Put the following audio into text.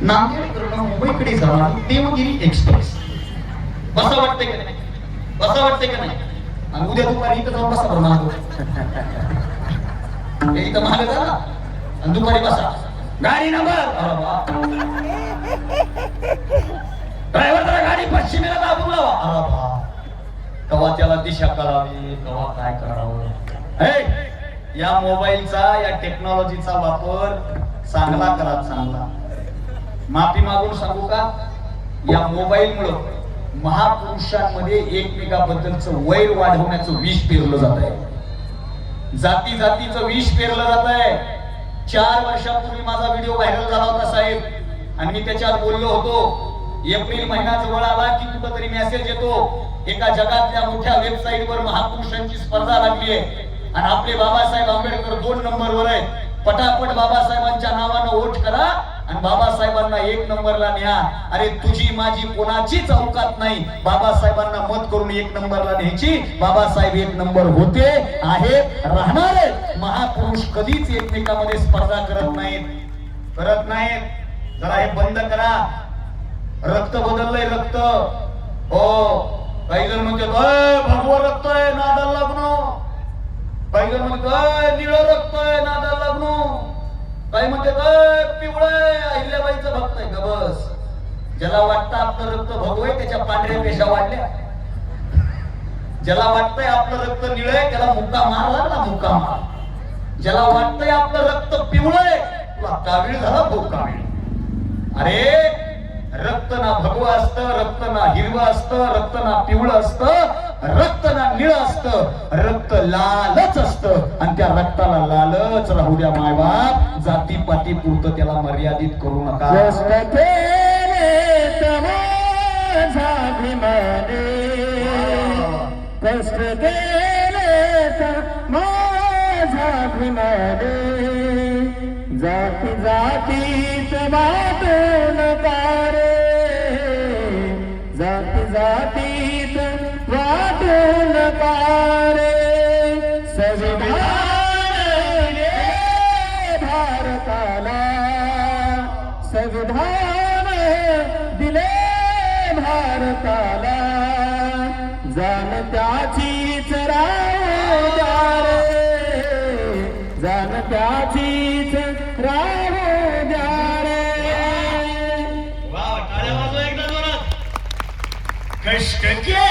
नांदेडकडून मुंबईकडे जाणारी देवगिरी एक्सप्रेस. बसा वाटते का नाही? बसा वाटते का नाही? आणि उद्या दुपारी इथं जाऊन बसा बरं महाग. इथं महाग झाला आणि दुपारी बसा. गाडी नंबर ड्रायव्हर जरा गाडी पश्चिमेला दाबून लावा. कवा त्याला दिशा कळावी, कवा काय करावं. या मोबाईलचा, या टेक्नॉलॉजीचा वापर चांगला करा, चांगला. माफी मागून सांगू का, या मोबाईलमुळं महापुरुषांमध्ये एकमेकाबद्दलचं वैर वाढवण्याचं विष पेरलं जात आहे. जाती जातीचं विष पेरलं जात आहे. 4 वर्षापूर्वी माझा व्हिडिओ व्हायरल झाला होता साहेब, आणि मी त्याच्यात बोललो होतो, एप्रिल महिना जवळ आला की कुठंतरी मेसेज येतो, एका जगातल्या मोठ्या वेबसाईटवर महापुरुषांची स्पर्धा लागली आहे आणि आपले बाबासाहेब आंबेडकर 2 नंबरवर आहे. पटापट बाबासाहेबांच्या नावानं वोट करा आणि बाबासाहेबांना 1 नंबरला न्या. अरे तुझी माझी कोणाचीच औकात नाही बाबासाहेबांना मत करून 1 नंबरला न्यायची. बाबासाहेब 1 नंबर होते, आहेत, राहणार आहेत. महापुरुष कधीच एकमेकांमध्ये स्पर्धा करत नाहीत. जरा हे बंद करा. रक्त बदललंय, रक्त. हो, काही जण म्हणतात भगवं रक्त आहे नादाला लागणं, काही जण म्हणतात निळं रक्त आहे नादाला लागणं, काही म्हणतात पिवळं आहे अहिल्याबाईचं भक्त आहे. का बस. ज्याला वाटतं आपलं रक्त भगवं आहे त्याच्या पांढऱ्या पेशा वाढल्या. ज्याला वाटतंय आपलं रक्त निळं आहे त्याला मुक्का मार लागला, मुक्का मार. ज्याला वाटतंय आपलं रक्त पिवळं आहे तुला कावीळ झाला, भाऊ कावीळ. अरे रक्त ना भगवं असतं, रक्त ना हिरवं असतं, रक्त ना पिवळं असतं, रक्त ना निळं असतं, रक्त लालच असतं. आणि त्या रक्ताला लालच राहू द्या मायबाप. जातीपाती पुरतं त्याला मर्यादित करू नका. जाती जातीत वाटून पारे, जाती जातीत वाटून पारे. संविधान दिले भारताला, संविधान दिले भारताला. जाण त्याचीच राहू द्या रे, जाण त्याचीच राहू द्या रे. वा, टाळ्या वाजवा एकदा जोरात. कष्ट के